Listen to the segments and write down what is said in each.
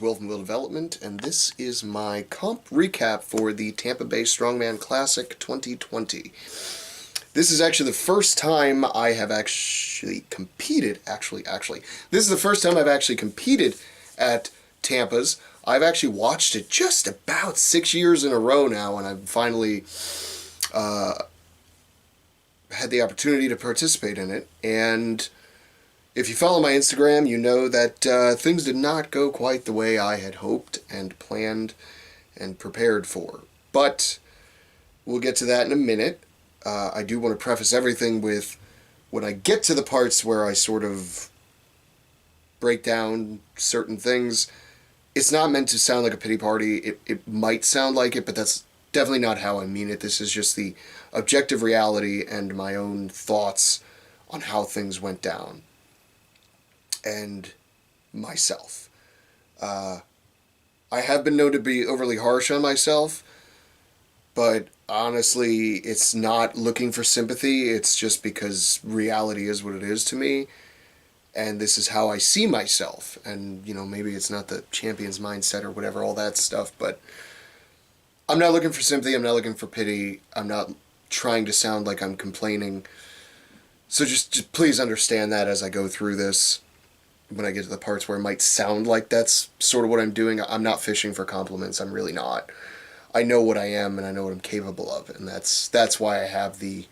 Will from Will Development, and this is my comp recap for the Tampa Bay Strongman Classic 2020. This is actually the first time I have actually competed, this is the first time I've actually competed at Tampa's. I've actually watched it just about 6 years in a row now, and I've finally had the opportunity to participate in it. And if you follow my Instagram, you know that things did not go quite the way I had hoped and planned and prepared for. But we'll get to that in a minute. I do want to preface everything with, when I get to the parts where I sort of break down certain things, it's not meant to sound like a pity party. It might sound like it, but that's definitely not how I mean it. This is just the objective reality and my own thoughts on how things went down. And myself. I have been known to be overly harsh on myself, but honestly, it's not looking for sympathy. It's just because reality is what it is to me, and this is how I see myself. And, you know, maybe it's not the champion's mindset or whatever, all that stuff, but I'm not looking for sympathy. I'm not looking for pity. I'm not trying to sound like I'm complaining. So just please understand that as I go through this. When I get to the parts where it might sound like that's sort of what I'm doing, I'm not fishing for compliments. I'm really not. I know what I am, and I know what I'm capable of, and that's why I have the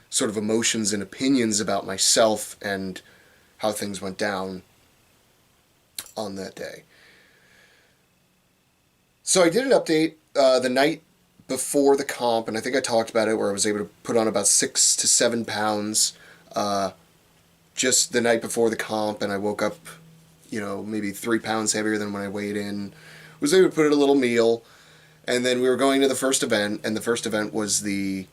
sort of emotions and opinions about myself and how things went down on that day. So I did an update the night before the comp, and I think I talked about it, where I was able to put on about 6 to 7 pounds just the night before the comp, and I woke up, you know, maybe 3 pounds heavier than when I weighed in. Was able to put in a little meal, and then we were going to the first event, and the first event was the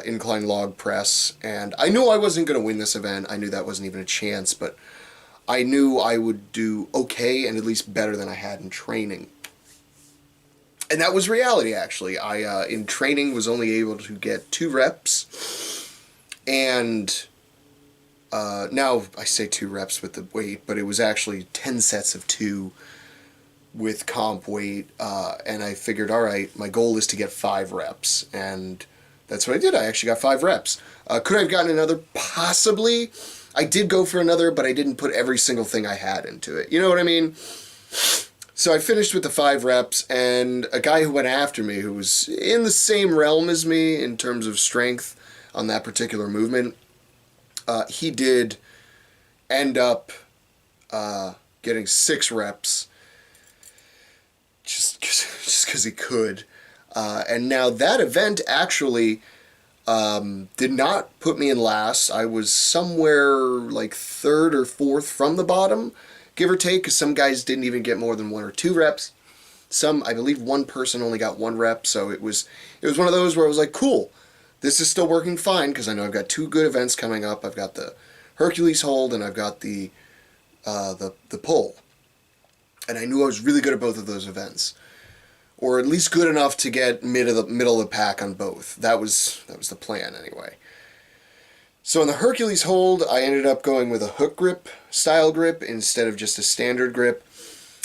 incline log press, and I knew I wasn't going to win this event. I knew that wasn't even a chance, but I knew I would do okay, and at least better than I had in training. And that was reality, actually. I, in training, was only able to get 2 reps, and now I say 2 reps with the weight, but it was actually 10 sets of 2 with comp weight, and I figured, all right, my goal is to get 5 reps, and that's what I did. I actually got 5 reps. Could I have gotten another? Possibly. I did go for another, but I didn't put every single thing I had into it. You know what I mean? So I finished with the 5 reps, and a guy who went after me, who was in the same realm as me in terms of strength on that particular movement, he did end up getting 6 reps just because he could. And now that event actually did not put me in last. I was somewhere like 3rd or 4th from the bottom, give or take, because some guys didn't even get more than 1 or 2 reps. Some, I believe one person only got 1 rep, so it was one of those where I was like, cool, this is still working fine, because I know I've got 2 good events coming up. I've got the Hercules hold, and I've got the pull. And I knew I was really good at both of those events, or at least good enough to get middle of the pack on both. That was the plan anyway. So in the Hercules hold, I ended up going with a hook grip style grip instead of just a standard grip.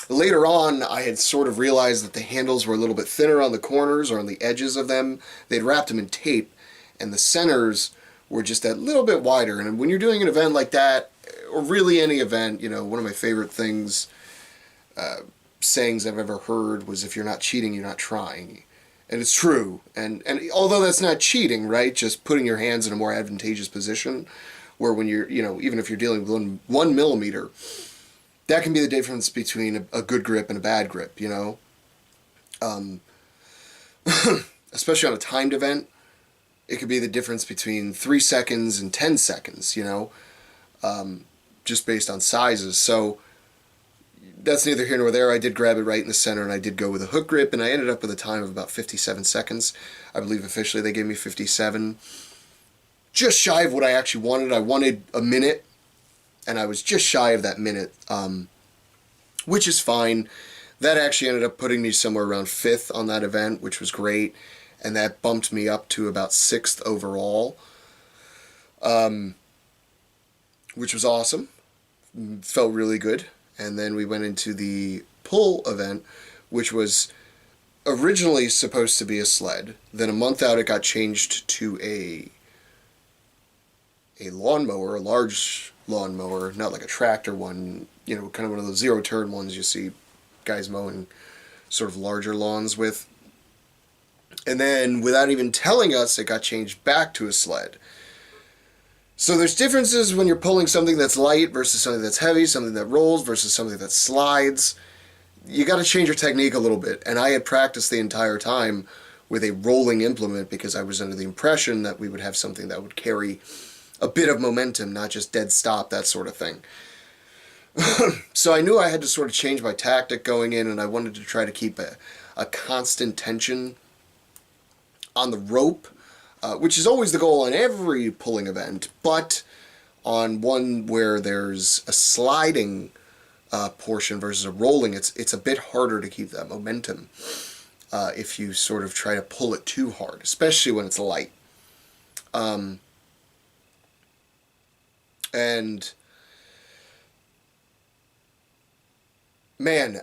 Later on, I had sort of realized that the handles were a little bit thinner on the corners or on the edges of them. They'd wrapped them in tape, and the centers were just that little bit wider. And when you're doing an event like that, or really any event, you know, one of my favorite things, sayings I've ever heard was, if you're not cheating, you're not trying. And it's true. And although that's not cheating, right? Just putting your hands in a more advantageous position, where when you're, you know, even if you're dealing with 1 millimeter, that can be the difference between a good grip and a bad grip, you know? Especially on a timed event, it could be the difference between 3 seconds and 10 seconds, you know? Just based on sizes. So that's neither here nor there. I did grab it right in the center, and I did go with a hook grip, and I ended up with a time of about 57 seconds. I believe officially they gave me 57. Just shy of what I actually wanted. I wanted a minute, and I was just shy of that minute, which is fine. That actually ended up putting me somewhere around 5th on that event, which was great, and that bumped me up to about 6th overall, which was awesome. Felt really good. And then we went into the pull event, which was originally supposed to be a sled. Then a month out, it got changed to a lawnmower, a large lawnmower, not like a tractor one, you know, kind of one of those zero-turn ones you see guys mowing sort of larger lawns with. And then, without even telling us, it got changed back to a sled. So there's differences when you're pulling something that's light versus something that's heavy, something that rolls versus something that slides. You got to change your technique a little bit. And I had practiced the entire time with a rolling implement because I was under the impression that we would have something that would carry a bit of momentum, not just dead stop, that sort of thing. So I knew I had to sort of change my tactic going in, and I wanted to try to keep a constant tension on the rope, which is always the goal on every pulling event, but on one where there's a sliding portion versus a rolling, it's a bit harder to keep that momentum if you sort of try to pull it too hard, especially when it's light. And man,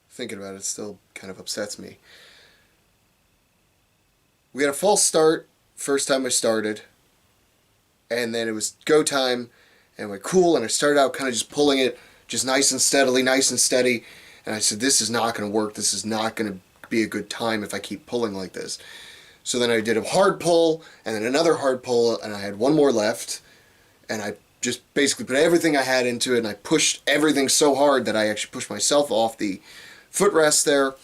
thinking about it still kind of upsets me. We had a false start first time I started, and then it was go time, and I went cool, and I started out kind of just pulling it just nice and steadily, nice and steady, and I said, this is not going to work, this is not going to be a good time if I keep pulling like this. So then I did a hard pull, and then another hard pull, and I had one more left, and I just basically put everything I had into it, and I pushed everything so hard that I actually pushed myself off the footrest there,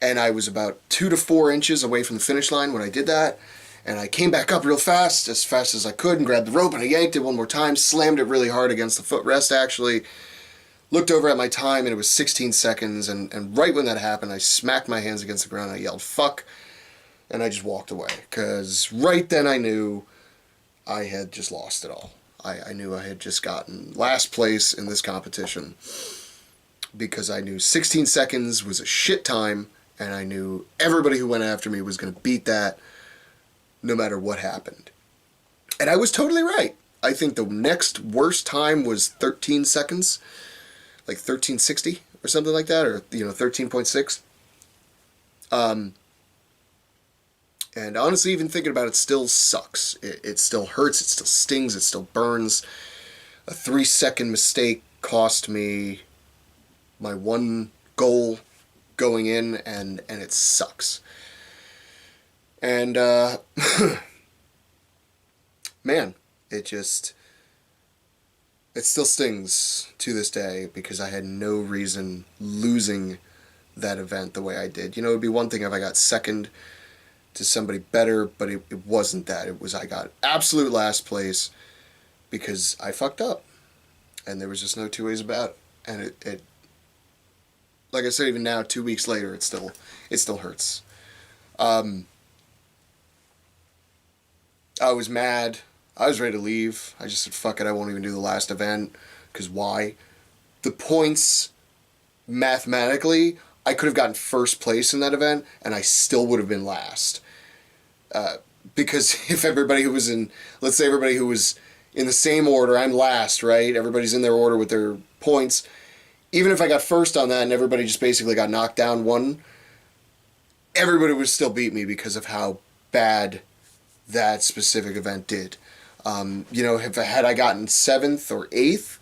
and I was about 2 to 4 inches away from the finish line when I did that, and I came back up real fast as I could, and grabbed the rope, and I yanked it one more time, slammed it really hard against the footrest actually, looked over at my time, and it was 16 seconds, and right when that happened, I smacked my hands against the ground, I yelled, fuck, and I just walked away, because right then I knew I had just lost it all. I knew I had just gotten last place in this competition, because I knew 16 seconds was a shit time, and I knew everybody who went after me was going to beat that no matter what happened. And I was totally right. I think the next worst time was 13 seconds, like 1360 or something like that, or 13.6. And honestly, even thinking about it still sucks. It still hurts, it still stings, it still burns. A 3-second mistake cost me my one goal going in, and it sucks. And, man, it still stings to this day because I had no reason losing that event the way I did. It would be one thing if I got second to somebody better, but it wasn't that. It was I got absolute last place because I fucked up, and there was just no two ways about it. And it like I said, even now 2 weeks later, it still hurts. I was mad. I was ready to leave. I just said, fuck it, I won't even do the last event, because why? The points, mathematically, I could have gotten first place in that event, and I still would have been last. Because if everybody who was in, let's say everybody who was in the same order, I'm last, right? Everybody's in their order with their points. Even if I got first on that and everybody just basically got knocked down one, everybody would still beat me because of how bad that specific event did. Had I gotten 7th or 8th,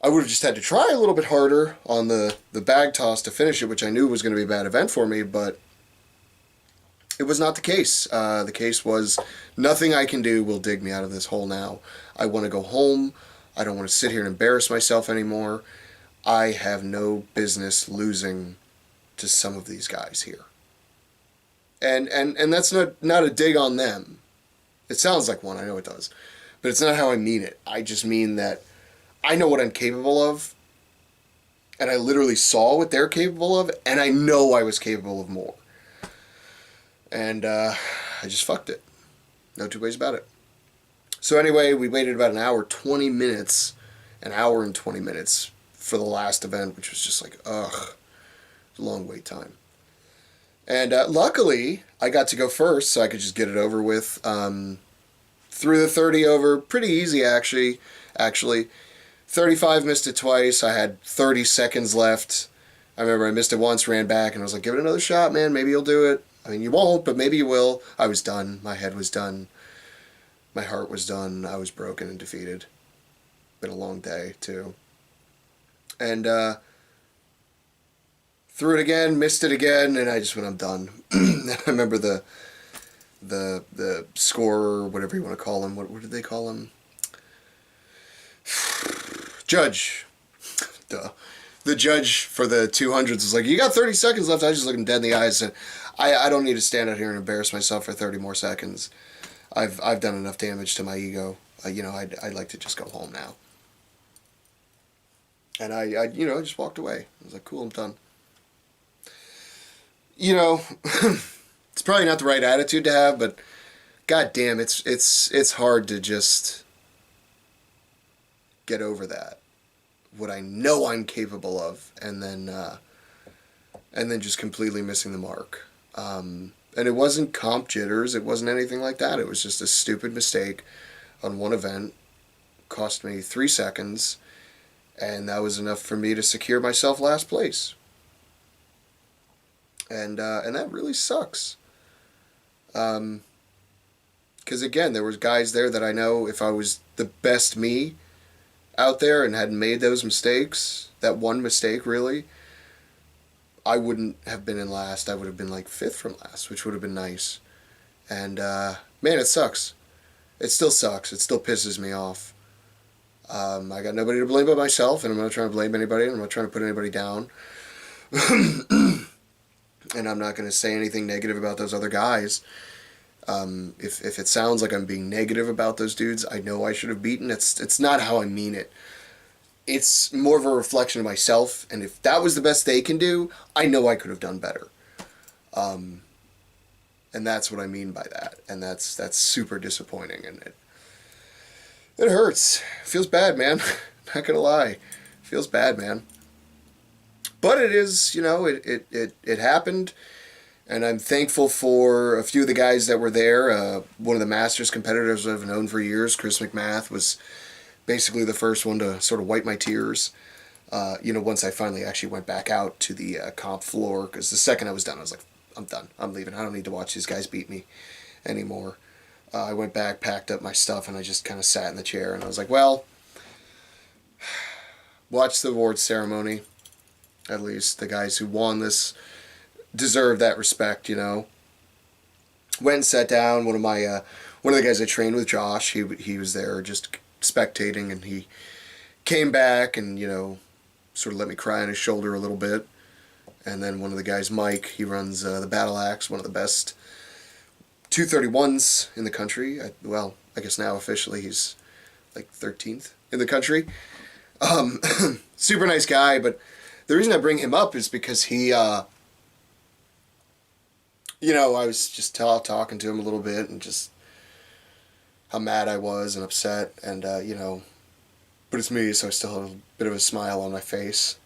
I would have just had to try a little bit harder on the bag toss to finish it, which I knew was going to be a bad event for me, but it was not the case. The case was, nothing I can do will dig me out of this hole now. I want to go home. I don't want to sit here and embarrass myself anymore. I have no business losing to some of these guys here. And that's not a dig on them. It sounds like one, I know it does. But it's not how I mean it. I just mean that I know what I'm capable of, and I literally saw what they're capable of, and I know I was capable of more. And I just fucked it. No two ways about it. So anyway, we waited about an hour and 20 minutes for the last event, which was just like, ugh, a long wait time. And luckily, I got to go first, so I could just get it over with. Threw the 30 over, pretty easy actually. 35, missed it twice. I had 30 seconds left. I remember I missed it once, ran back, and I was like, give it another shot, man. Maybe you'll do it. I mean, you won't, but maybe you will. I was done. My head was done. My heart was done. I was broken and defeated. Been a long day, too. And threw it again, missed it again, and I just went, I'm done. I remember the scorer, whatever you want to call him. What did they call him? Judge. Duh. The judge for the 200s was like, you got 30 seconds left. I just looked him dead in the eyes and said, I don't need to stand out here and embarrass myself for 30 more seconds. I've done enough damage to my ego. I'd like to just go home now. And I just walked away. I was like, cool, I'm done. It's probably not the right attitude to have, but god damn, it's hard to just get over that. What I know I'm capable of, and then just completely missing the mark. And it wasn't comp jitters, it wasn't anything like that. It was just a stupid mistake on one event. Cost me 3 seconds, and that was enough for me to secure myself last place. And that really sucks. Because again, there was guys there that I know if I was the best me out there and hadn't made those mistakes, that one mistake really, I wouldn't have been in last. I would have been like 5th from last, which would have been nice. And man, it sucks. It still sucks. It still pisses me off. I got nobody to blame but myself, and I'm not trying to blame anybody, and I'm not trying to put anybody down. And I'm not going to say anything negative about those other guys. If it sounds like I'm being negative about those dudes, I know I should have beaten. It's not how I mean it. It's more of a reflection of myself, and if that was the best they can do, I know I could have done better. And that's what I mean by that, and that's super disappointing, and it hurts. It feels bad, man. Not gonna lie, it feels bad, man. But it is, it happened. And I'm thankful for a few of the guys that were there. One of the Masters competitors I've known for years, Chris McMath, was basically the first one to sort of wipe my tears. Once I finally actually went back out to the comp floor, because the second I was done, I was like, I'm done. I'm leaving. I don't need to watch these guys beat me anymore. I went back, packed up my stuff, and I just kind of sat in the chair, and I was like, well, watch the awards ceremony. At least the guys who won this deserve that respect, Went and sat down. One of the guys I trained with, Josh, he was there just spectating, and he came back and sort of let me cry on his shoulder a little bit. And then one of the guys, Mike, he runs the Battle Axe, one of the best 231s in the country. I guess now officially he's like 13th in the country. Super nice guy, but the reason I bring him up is because he, I was just talking to him a little bit and just how mad I was and upset, and, but it's me, so I still have a bit of a smile on my face.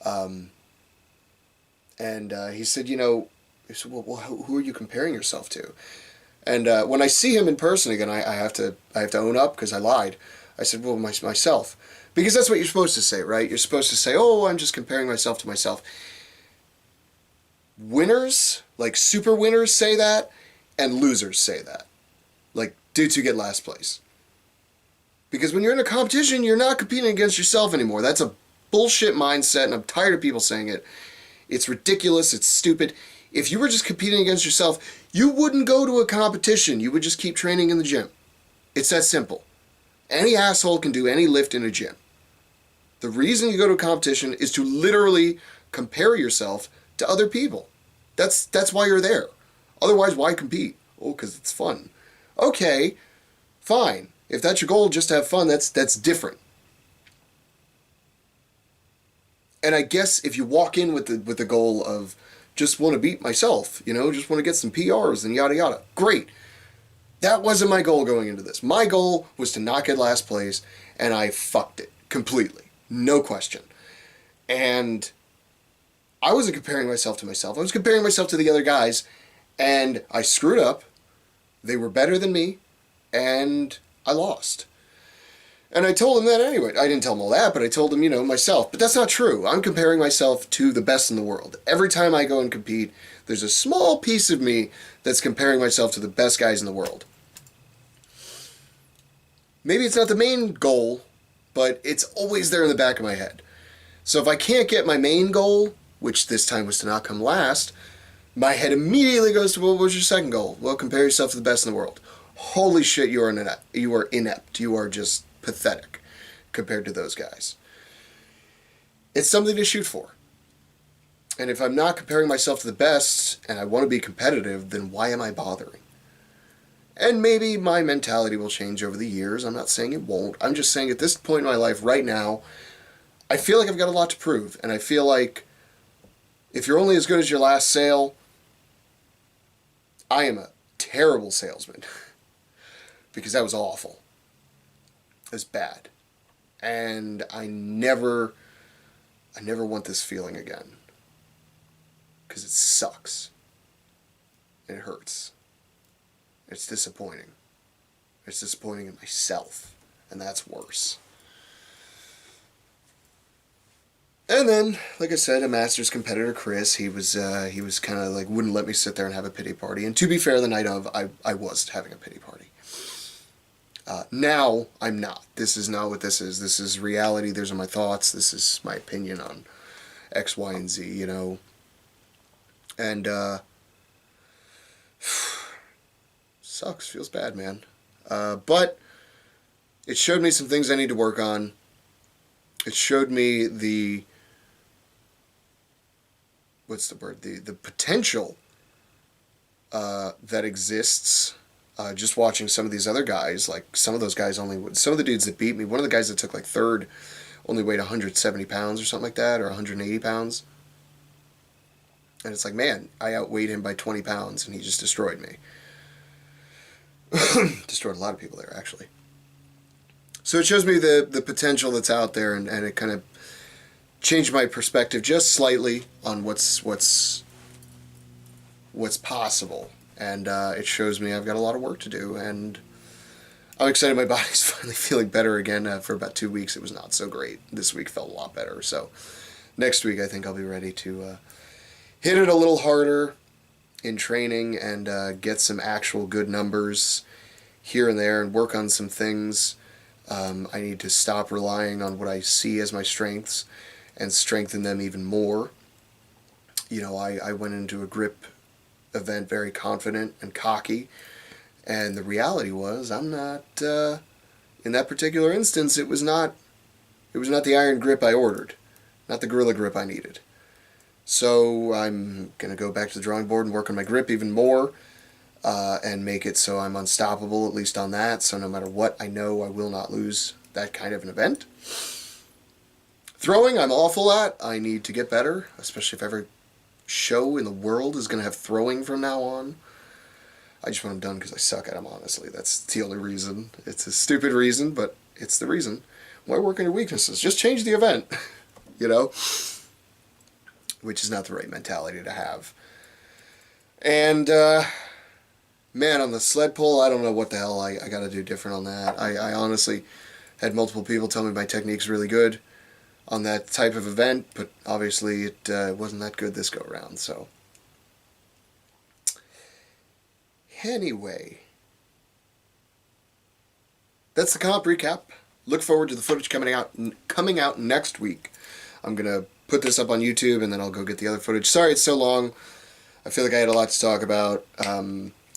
And he said, well, who are you comparing yourself to? And when I see him in person again, I have to own up because I lied. I said, well, myself. Because that's what you're supposed to say, right? You're supposed to say, oh, I'm just comparing myself to myself. Winners, like super winners, say that, and losers say that. Like dudes who get last place. Because when you're in a competition, you're not competing against yourself anymore. That's a bullshit mindset, and I'm tired of people saying it. It's ridiculous. It's stupid. If you were just competing against yourself, you wouldn't go to a competition. You would just keep training in the gym. It's that simple. Any asshole can do any lift in a gym. The reason you go to a competition is to literally compare yourself to other people. That's why you're there. Otherwise, why compete? Oh, because it's fun. Okay, fine. If that's your goal, just to have fun, that's different. And I guess if you walk in with the goal of just want to beat myself, just want to get some PRs and yada yada, great. That wasn't my goal going into this. My goal was to not get last place, and I fucked it completely. No question. And I wasn't comparing myself to myself. I was comparing myself to the other guys, and I screwed up. They were better than me, and I lost. And I told him that anyway. I didn't tell him all that, but I told him, myself. But that's not true. I'm comparing myself to the best in the world. Every time I go and compete, there's a small piece of me that's comparing myself to the best guys in the world. Maybe it's not the main goal, but it's always there in the back of my head. So if I can't get my main goal, which this time was to not come last, my head immediately goes to, well, what's your second goal? Well, compare yourself to the best in the world. Holy shit, you are inept. You are just pathetic compared to those guys. It's something to shoot for. And if I'm not comparing myself to the best and I want to be competitive, then why am I bothering? And maybe my mentality will change over the years. I'm not saying it won't. I'm just saying at this point in my life right now, I feel like I've got a lot to prove. And I feel like if you're only as good as your last sale, I am a terrible salesman. Because that was awful. It was bad. And I never want this feeling again. Because it sucks. And it hurts. It's disappointing. It's disappointing in myself. And that's worse. And then, like I said, a Masters competitor, Chris, he was kind of like, wouldn't let me sit there and have a pity party. And to be fair, the night of, I was having a pity party. Now, I'm not. This is not what this is. This is reality. These are my thoughts. This is my opinion on X, Y, and Z, And, sucks. Feels bad, man. But it showed me some things I need to work on. It showed me the potential that exists. Just watching some of these other guys, like some of those guys some of the dudes that beat me, one of the guys that took like third only weighed 170 pounds or something like that, or 180 pounds. And it's like, man, I outweighed him by 20 pounds and he just destroyed me. Destroyed a lot of people there, actually. So it shows me the potential that's out there, and it kind of changed my perspective just slightly on what's possible. And it shows me I've got a lot of work to do, and I'm excited my body's finally feeling better again. For about 2 weeks it was not so great. This week felt a lot better. So next week I think I'll be ready to hit it a little harder in training and get some actual good numbers here and there and work on some things. I need to stop relying on what I see as my strengths and strengthen them even more. I went into a grip event very confident and cocky, and the reality was I'm not, in that particular instance, it was not the iron grip I ordered, not the gorilla grip I needed. So I'm going to go back to the drawing board and work on my grip even more, and make it so I'm unstoppable, at least on that, so no matter what, I know I will not lose that kind of an event. Throwing, I'm awful at. I need to get better, especially if every show in the world is going to have throwing from now on. I just want them done because I suck at them, honestly. That's the only reason. It's a stupid reason, but it's the reason. Why work on your weaknesses? Just change the event, which is not the right mentality to have. And, man, on the sled pull, I don't know what the hell I got to do different on that. I honestly had multiple people tell me my technique's really good on that type of event, but obviously it wasn't that good this go around. So anyway, that's the comp recap. Look forward to the footage coming out next week. I'm gonna put this up on YouTube and then I'll go get the other footage. Sorry it's so long. I feel like I had a lot to talk about.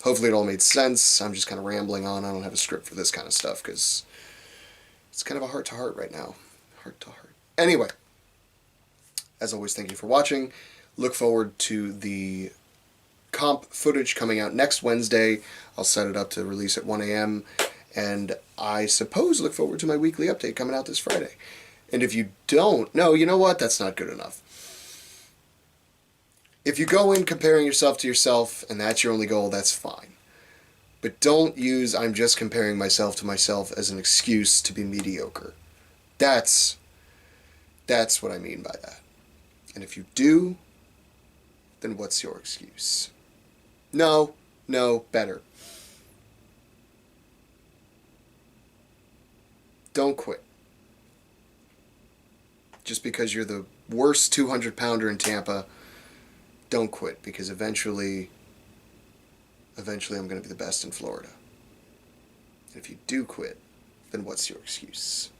Hopefully it all made sense. I'm just kind of rambling on. I don't have a script for this kind of stuff because it's kind of a heart-to-heart right now. Heart-to-heart. Anyway, as always, thank you for watching. Look forward to the comp footage coming out next Wednesday. I'll set it up to release at 1 a.m. And I suppose look forward to my weekly update coming out this Friday. And if you don't, no, you know what? That's not good enough. If you go in comparing yourself to yourself and that's your only goal, that's fine. But don't use I'm just comparing myself to myself as an excuse to be mediocre. That's what I mean by that. And if you do, then what's your excuse? No, better. Don't quit. Just because you're the worst 200-pounder in Tampa, don't quit, because eventually I'm going to be the best in Florida. And if you do quit, then what's your excuse?